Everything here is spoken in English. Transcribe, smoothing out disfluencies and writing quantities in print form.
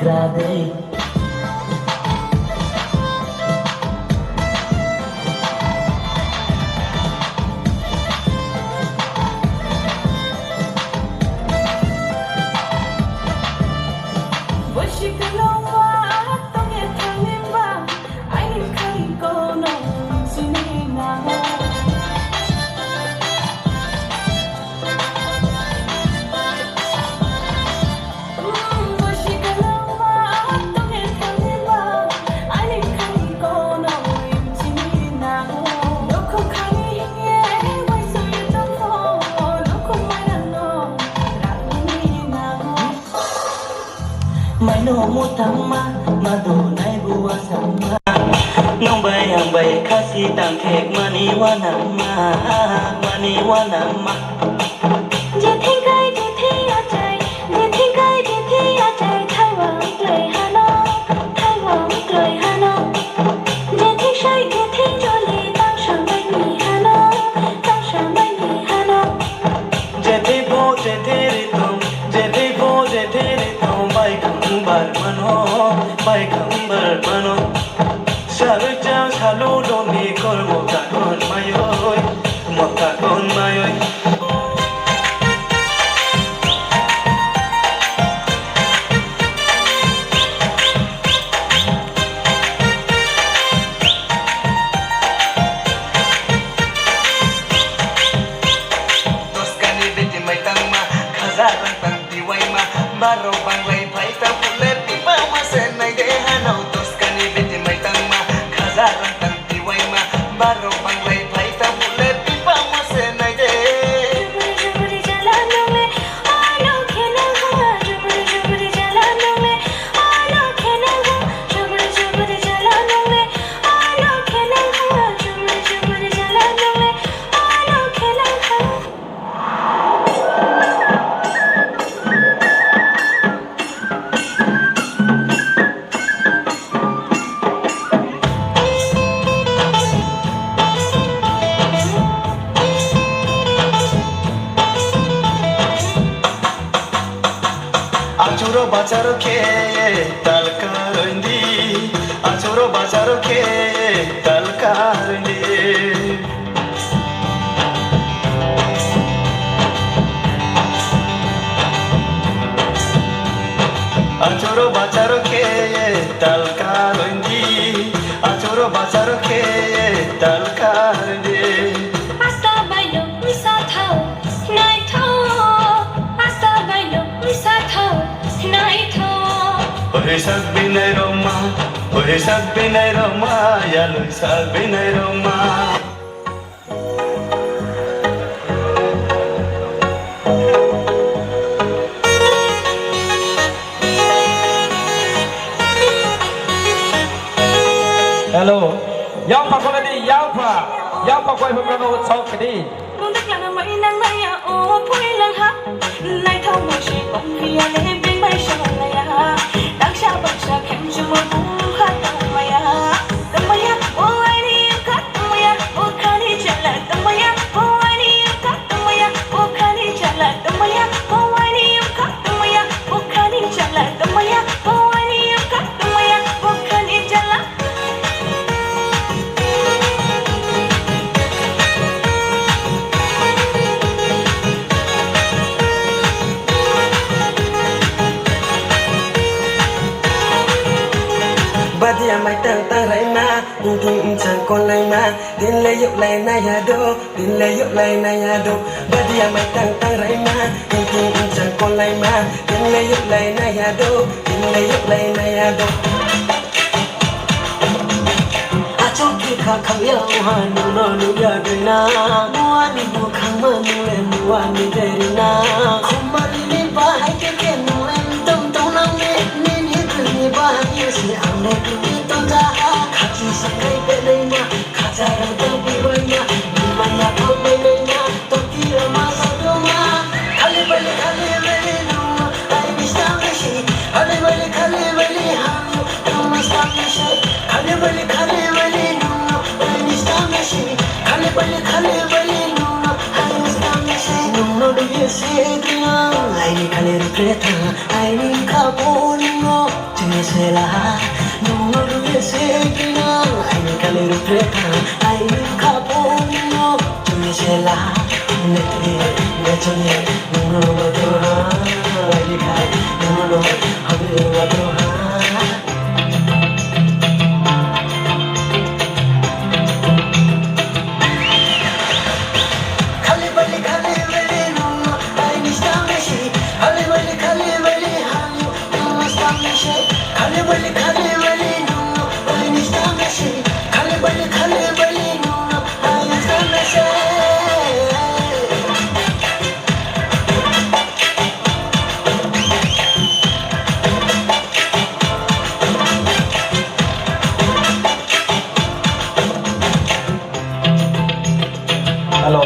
grade. Mai no mu thamma ma do nai bua samma nong bay ang bay khasi tang thek mani wa namma जे थिं gai जे थिं आ chai जे थिं gai जे थिं आ chai thai wang klei hano thai wang klei hano जे थिं shai जे थिं joli tang shang bai ni hano tang shang bai ni hano je the bo je the ri tom je the bo je the ri tom bai khang bar mano sar chao salo do mi kor mo ka kon mayoy Baro bang lay phai ta pulet ti pa ma sen nai de hano tos kani beti mai tang ma khazaran tang ti wai ma baro bang lay phai ta pulet ti pa ma sen nai de jubri jala nong le alo khena ha jubri jala nong le alo khena ha jubri jala nong le alo khena ha jubri jala nong le alo khena ha Achuro bacharo ke talkarindi Achuro bacharo ke talkarindi Achuro bacharo ke talkarindi Achuro bacharo ke talkarindi Asta bailo misa thao nai thao Asta bailo misa thao nai thao Oi sag binai Roma ya lui sag binai Roma Hello, yang pak kau ni yang pak kau yang mana sok ni? Mong tức là mấy nắng mây à ô phui lang ha nay thâu mùa she bông khi à lên bên bay sao này à đang sao bận sao khem cho mùa bung khát tông mày à tông mày à ô ai đi khát tông mày à ô khát đi trả lại tông mày à ô ai đi khát tông mày à ô khát đi trả lại tông mày à ô ai đi khát tông mày à ô khát đi trả lại tông mày à ô ai đi khát tông mày à ô khát đi trả lại Badia mai tang tang rai ma tung tung chang kon lai ma tin le yuk lai na ya do tin le yuk lai na ya do Badia mai tang tang rai ma tung tung chang kon lai ma tin le yuk lai na ya do tin le yuk lai na ya do a chok ki kha khang ya ha nu no nu ya de na mua ni bu khang ma nu le mua ni de na khum ma ni ba hai ke nu le tom tom na ni ni ba ni si ang le tu ni to ja kha chi sang kai pe le ma kha ja ra to bi wa ma ni ma na ko me le na to ki ra ma sa do ma khali bale no ai mi sta me shi khali bale ha no ma sta me shi khali bale no ai mi sta me shi khali bale no ai mi sta me shi no do ye se dia ai ni khali re tha ai ni kha bon no Tumisela Nuru yesekina Aini kaliru preka Aini kaponino Tumisela Nete Nechone Nuru wadoha Aini kai Nuru Habir wadoha Hello.